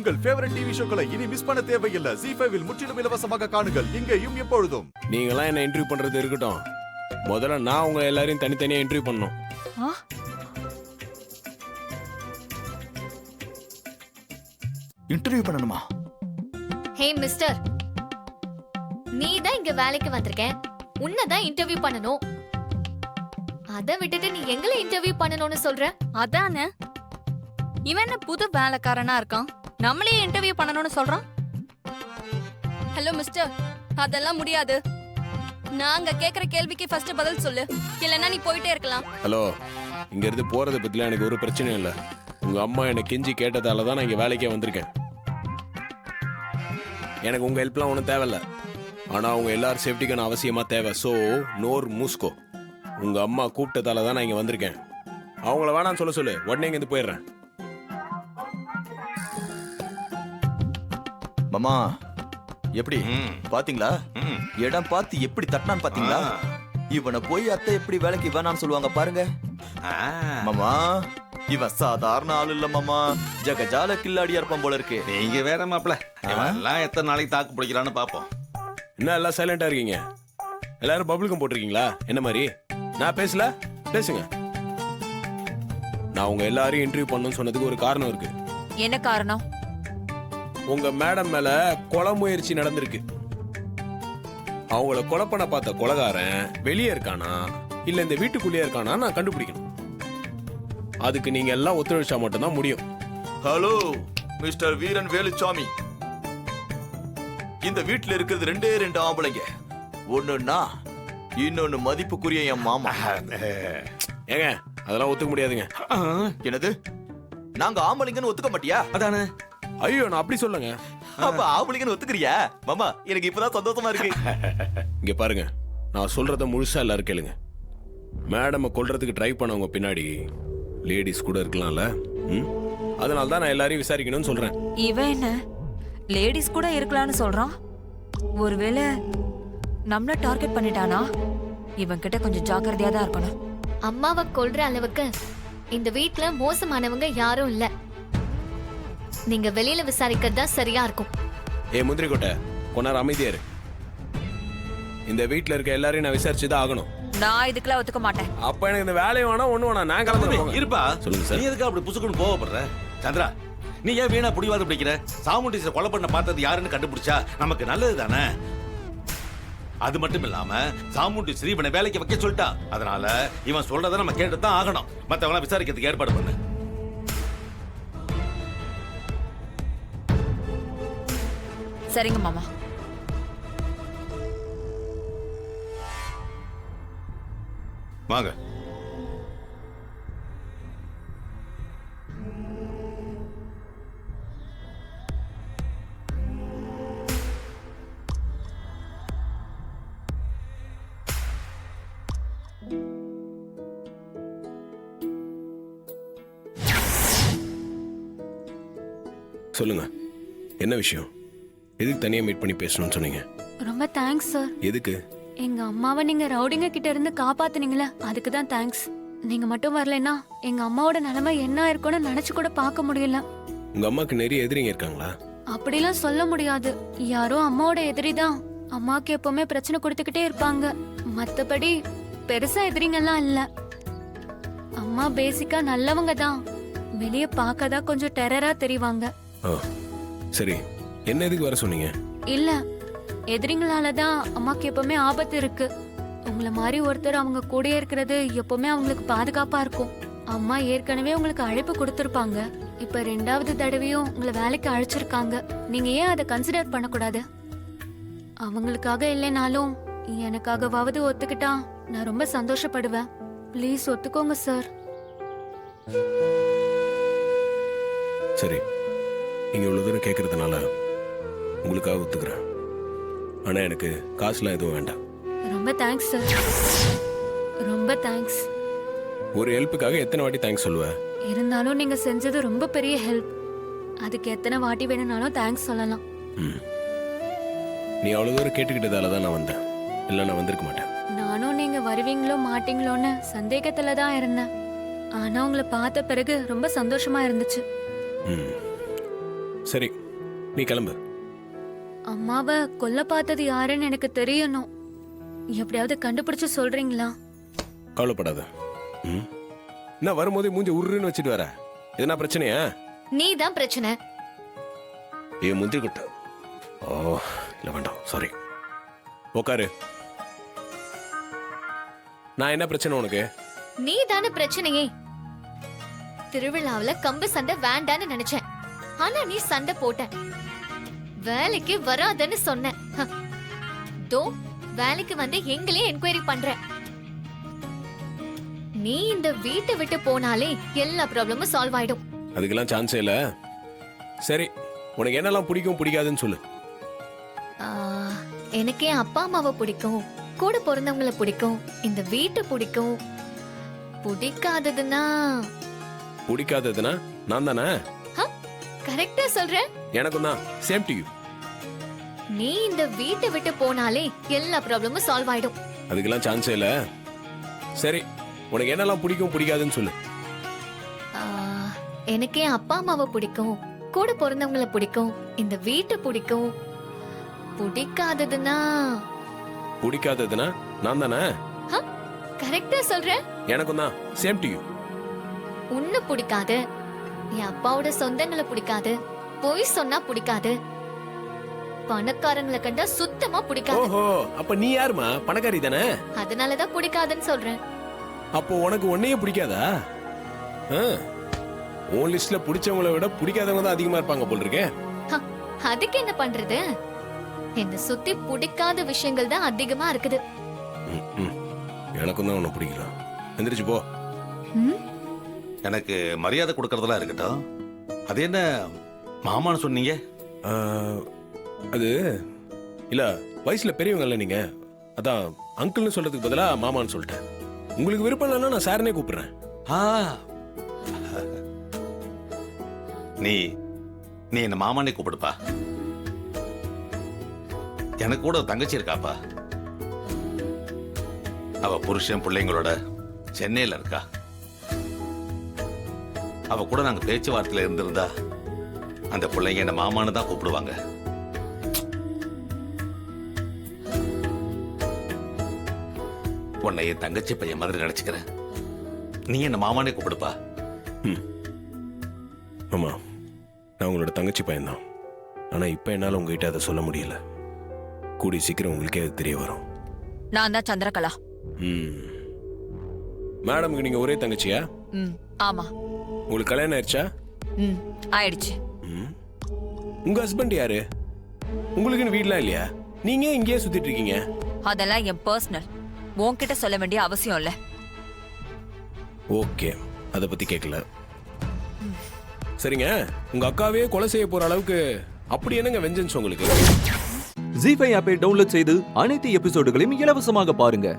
உங்கள் favourite TV ஷோக்களை இனி miss பண்ண தேவையில்லை. ZEE5 இல் முற்றிலும் இலவசமாக காணுங்கள், இங்கேயும் எப்பொழுதும். நீங்களாம் என்ன இன்டர்வியூ பண்றது இருக்கட்டும், முதல்ல நான் உங்க எல்லாரையும் தனித்தனியா இன்டர்வியூ பண்ணணும். இன்டர்வியூ பண்ணணுமா? ஹே மிஸ்டர், நீ தான் இங்க வேலைக்கு வந்திருக்க, உன்னதான் இன்டர்வியூ பண்ணணும். அத விட்டுட்டு நீ எங்களை இன்டர்வியூ பண்ணணும்னு சொல்ற? அதானே, இவன் என்ன புது வேலைக்காரனா இருக்கான், நம்மளே இன்டர்வியூ பண்ணணும்னு சொல்றான். ஹலோ மிஸ்டர், அதெல்லாம் முடியாது. நாங்க கேக்குற கேள்விக்கு ஃபர்ஸ்ட் பதில் சொல்லு, இல்லைன்னா நீ போயிட்டே இருக்கலாம். ஹலோ, இங்க இருந்து போறதை பத்தில எனக்கு ஒரு பிரச்சனையும் இல்லை. உங்க அம்மா என்னை கெஞ்சி கேட்டதால தான் நான் இங்க வேலைக்கே வந்திருக்கேன். எனக்கு உங்க ஹெல்ப்லாம் ஒன்றும் தேவையில்ல, ஆனா உங்க எல்லாரும் சேஃப்டிக்கான அவசியமா தேவை. ஸோ நோர் மூஸ்கோ. உங்க அம்மா கூப்பிட்டதால தான் நான் இங்க வந்திருக்கேன். அவங்கள வேணான்னு சொல்ல சொல்லு, உடனே இங்க இருந்து போயிடுறேன். மாமா எப்படி பாத்தீங்களா? இடம் பார்த்து எப்படி தட்டினான்னு பாத்தீங்களா? இவனை போய் அத்தை எப்படி வேலைக்கு வேணான்னு சொல்லுவாங்க பாருங்க. மாமா இவன் சாதாரண ஆள் இல்ல மாமா, ஜகஜால கில்லாடியா இருப்பான் போல இருக்கு. நீங்க வேற மாப்பிள, எல்லாம் எத்தனை நாளைக்கு தாக்கு பிடிக்கிறான்னு பாப்போம். என்ன எல்லாம் சைலண்டா இருக்கீங்க? எல்லாரும் பப்ளிகம் போட்டிருக்கீங்களா? என்ன மாதிரி நான் பேசல, பேசுங்க. நான் உங்க எல்லாரையும் இன்டர்வியூ பண்ணணும்னு சொன்னதுக்கு ஒரு காரணம் இருக்கு. என்ன காரணம்? உங்க மேடம் மேல கொலை முயற்சி நடந்திருக்கு. அவங்கள கொலை பண்ண பார்த்த கொலைகாரன் வெளியே இருக்கானா இல்ல இந்த வீட்டுக்குள்ளேயே இருக்கானா நான் கண்டுபிடிக்கணும். அதுக்கு நீங்க எல்லாம் ஒத்துழைச்சா மட்டும்தான் முடியும். ஹலோ மிஸ்டர் வீரன் வேலுச்சாமி, இந்த வீட்டுல இருக்கிறது ரெண்டே ரெண்டு ஆம்பளைங்க. ஒண்ணுன்னா இன்னொன்னு மதிப்புக்குரிய என் மாமா. ஏங்க அதெல்லாம் ஒத்துக்க முடியாதுங்க. என்னது, நாங்க ஆம்பளைங்கன்னு ஒத்துக்க மாட்டியா? அதானே. ஐயோ நான் அப்படி சொல்லுங்க. அப்ப ஆம்பளைங்கன்னு ஒத்துக்கிறியா? மாமா எனக்கு இப்பதான் சந்தோஷமா இருக்கு. இங்க பாருங்க, நான் சொல்றத முழுசா எல்லாரும் கேளுங்க. மேடம் கொல்றதுக்கு ட்ரை பண்ணவங்க பின்னாடி லேடிஸ் கூட இருக்கலாம்ல. அதனால தான் நான் எல்லாரையும் விசாரிக்கணும்னு சொல்றேன். இவன் என்ன லேடிஸ் கூட இருக்கலாம்னு சொல்றான்? ஒருவேளை நம்மள டார்கெட் பண்ணிட்டானா? இவன் கிட்ட கொஞ்சம் ஜாக்கிரதையா தான் இருக்கணும். அம்மாவை கொல்ற அளவுக்கு இந்த வீட்ல மோசமானவங்க யாரும் இல்ல. நீங்க வெளியில விசாரிக்கிறது தான் சரியா இருக்கும். முந்திரி கொட்டை கொண்டார் அமைதியா இரு. இந்த வீட்ல இருக்க எல்லாரையும் நான் விசாரிச்சுதான் ஆகணும். நான் இதுக்கெல்லாம் ஒத்துக்க மாட்டேன். அப்ப எனக்கு இந்த வேலையை வேணா ஒண்ணு வேணா நான் கிளம்புறேன். இருப்பா, சொல்லுங்க சார். நீ எதுக்கு அப்படி புசுக்குன்னு கோவப்படுற? சந்திரா, நீ ஏன் வீணா புடிவாதம் பிடிக்கிற? சாமுண்டீஸ்வரர் கொலை பண்ண பார்த்தது யாருன்னு கண்டுபிடிச்சா நமக்கு நல்லது தானே. அது மட்டும் இல்லாம சாமுண்டீஸ்வரி இவனை வேலைக்கு வைக்க சொல்லிட்டா. அதனால இவன் சொல்றதை நம்ம கேட்டுதான் ஆகணும். மத்தவங்க விசாரிக்கிறதுக்கு ஏற்பாடு பண்ணு. சரிங்க மாமா. வாங்க. சொல்லுங்க, என்ன விஷயம்? எதுக்கு தனியா மீட் பண்ணி பேசணும்னு சொன்னீங்க? ரொம்ப தேங்க்ஸ் சார். எதுக்கு? எங்க அம்மாவை நீங்க ரவுடிங்க கிட்ட இருந்து காப்பாத்துனீங்களா, அதுக்கு தான் தேங்க்ஸ். நீங்க மட்டும் வரலன்னா எங்க அம்மாவோட நிலைமை என்ன இருக்கும்னு நினைச்சு கூட பார்க்க முடியல. உங்க அம்மாக்கு நிறைய எதிரிங்க இருக்காங்களா? அப்படிலாம் சொல்ல முடியாது. யாரோ அம்மாவோட எதிரி தான். அம்மாக்கு எப்பவுமே பிரச்சனை கொடுத்துக்கிட்டே இருப்பாங்க. மத்தபடி பெருசா எதிரிங்கெல்லாம் இல்ல. அம்மா பேசிக்கா நல்லவங்க தான். வெளிய பார்க்கதான் கொஞ்சம் டெரரா தெரிவாங்க. சரி, என்ன எதுக்கு வர சொன்னீங்க? இல்ல, எதிரிங்களாலதான் அம்மாக்கு எப்பவுமே ஆபத்து இருக்கு. உங்களை மாதிரி ஒருத்தர் அவங்க கூட இருக்கிறது எப்பவுமே அவங்களுக்கு பாதுகாப்பா இருக்கும். அம்மா ஏற்கனவே உங்களுக்கு அழைப்பு கொடுத்திருப்பாங்க. இப்ப ரெண்டாவது தடவையும் உங்களை வேலைக்கு அழைச்சிருக்காங்க. நீங்க ஏன் அதை கன்சிடர் பண்ணக்கூடாது? அவங்களுக்காக இல்லைனாலும் எனக்காகவாவது ஒத்துக்கிட்டா நான் ரொம்ப சந்தோஷப்படுவேன். ப்ளீஸ் ஒத்துக்கோங்க சார். சரி, நீங்க இவ்வளவு தூரம் கேட்கறதுனால உங்களுக்காக ஒத்துக்கிறேன். ஆனா எனக்கு காசுலாம் எதுவும் வேண்டாம். ரொம்ப தேங்க்ஸ் சார், ரொம்ப தேங்க்ஸ். ஒரு ஹெல்ப்புக்காக எத்தனை வாட்டி தேங்க்ஸ் சொல்லுவ? இருந்தாலும் நீங்க செஞ்சது ரொம்ப பெரிய ஹெல்ப். அதுக்கு எத்தனை வாட்டி வேணும்னாலும் தேங்க்ஸ் சொல்லலாம். நீ அவ்வளவு தூரம் கேட்டுக்கிட்டதால தான் நான் வந்தேன், இல்ல நான் வந்திருக்க மாட்டேன். நானும் நீங்க வருவீங்களோ மாட்டீங்களோன்னு சந்தேகத்துல தான் இருந்தேன். ஆனா உங்களை பார்த்த பிறகு ரொம்ப சந்தோஷமா இருந்துச்சு. சரி நீ கிளம்பு. அம்மாவை கொல்ல பார்த்தது யாருன்னு எனக்கு தெரியணும். எப்படியாவது கண்டுபிடிச்சு சொல்றீங்களா? கவலைப்படாத. ம். என்ன வரும்போதே மூஞ்சி உருன்னு வச்சுட்டு வர? எதனா பிரச்சனையா? நீ தான் பிரச்சனை. ஏ முந்திரி கொட்டை. ஓ இல்லை வேண்டாம், சாரி. உக்காரு. நான் என்ன பிரச்சனை உனக்கு? நீ தானே பிரச்சனையே. திருவிழாவுல கம்பு சண்டை வேண்டான்னு நினைச்சேன். ஆனா நீ சண்டை போட்ட. வேலைக்கு வராதன்னு சொன்ன. தோ வேலைக்கு வந்து எங்களே என்கொயரி பண்ற. நீ இந்த வீட்டை விட்டு போனாலே எல்லா ப்ராப்ளமும் சால்வ் ஆயிடும். அதுக்கெல்லாம் சான்ஸே இல்லை. சரி உனக்கு என்னெல்லாம் பிடிக்கும் பிடிக்காதுன்னு சொல்லு. ஆ, எனக்கு என் அப்பா அம்மாவை பிடிக்கும், கூட பிறந்தவங்களை பிடிக்கும், இந்த வீட்டை பிடிக்கும். பிடிக்காததுன்னா பிடிக்காததுன்னா நான் தானே? கரெக்டா சொல்றேன். எனக்கும் தான். Same to you. நீ இந்த வீட்டை விட்டு போனாலே எல்லா ப்ராப்ளமும் சால்வ் ஆயிடும். அதுக்கெல்லாம் சான்ஸே இல்லை. சரி உனக்கு என்னெல்லாம் பிடிக்கும் பிடிக்காதுன்னு சொல்லு. ஆ, எனக்கு என் அப்பா அம்மாவை பிடிக்கும், கூட பிறந்தவங்களை பிடிக்கும், இந்த வீட்டை பிடிக்கும். பிடிக்காததுன்னா பிடிக்காததுன்னா நான் தானே? கரெக்டா சொல்றேன். எனக்கும் தான். Same to you. உன்னை பிடிக்காது, என் அப்பாவோட சொந்தங்களை பிடிக்காது, பொய் சொன்னா பிடிக்காது, பணக்காரங்களை கண்டா சுத்தமா பிடிக்காது. ஓஹோ அப்ப நீ யாருமா? பணக்காரி தானே? அதனாலதான் பிடிக்காதுன்னு சொல்றேன். அப்போ உனக்கு ஒன்னையே பிடிக்காதா? ஆ. உன் லிஸ்ட்ல பிடிச்சவங்கள விட பிடிக்காதவங்க தான் அதிகமா இருப்பாங்க போல் இருக்கே. ஹ, அதுக்கு என்ன பண்றது? என்ன சுத்தி பிடிக்காத விஷயங்கள் தான் அதிகமா இருக்குது. ம், ம். எனக்கும் தான் உன்னை பிடிக்கல. எந்திரிச்சு போ. எனக்கு மரியாதை கொடுக்கறதெல்லாம் இருக்கட்டும். அது என்ன மாமான்னு சொன்னீங்க? ஆ, அது இல்ல வயசுல பெரியவங்கல்ல நீங்க, அதான் அங்கிள்னு சொல்றதுக்கு பதிலா மாமான்னு சொல்லிட்டேன். உங்களுக்கு விருப்பம் இல்லைன்னா நான் சாரனே கூப்பிடுறேன். ஆ. நீ நீ என்ன மாமானே கூப்பிடுப்பா. எனக்கு கூட ஒரு தங்கச்சி இருக்காப்பா. அவ புருஷன் பிள்ளைங்களோட சென்னையில இருக்கா. அவ கூட நாங்க பேச்சுவார்த்தையில இருந்திருந்தா அந்த பிள்ளைங்க என்ன மாமான்னு தான் கூப்பிடுவாங்க. உன்னை என் தங்கச்சி பையன் மாதிரி நினைச்சுக்கிறேன். நீ என்ன மாமானே கூப்பிடுப்பா. ஆமா நான் உங்களோட தங்கச்சி பையன்தான். ஆனா இப்ப என்னால உங்ககிட்ட அதை சொல்ல முடியல. கூடி சீக்கிரம் உங்களுக்கே அது தெரிய வரும். நான் தான் சந்திரகலா. ம். மேடமுக்கு நீங்க ஒரே தங்கச்சியா? ம் ஆமா. உங்களுக்கு கல்யாணம் ஆயிடுச்சா? ம் ஆயிடுச்சு. ம். உங்க ஹஸ்பண்ட் யாரு? உங்களுக்குன்னு வீடெல்லாம் இல்லையா? நீங்க இங்கேயே சுத்திட்டு இருக்கீங்க. அதெல்லாம் என் பர்சனல். உன்கிட்ட சொல்ல வேண்டிய அவசியம் இல்ல. ஓகே அத பத்தி கேட்கல. சரிங்க உங்க அக்காவே கொலை செய்ய போற அளவுக்கு அப்படி என்னங்க வெஞ்சன்ஸ் உங்களுக்கு? ஜீ5 ஆப்பை டவுன்லோட் செய்து அனைத்து எபிசோடுகளையும் இலவசமாக பாருங்க.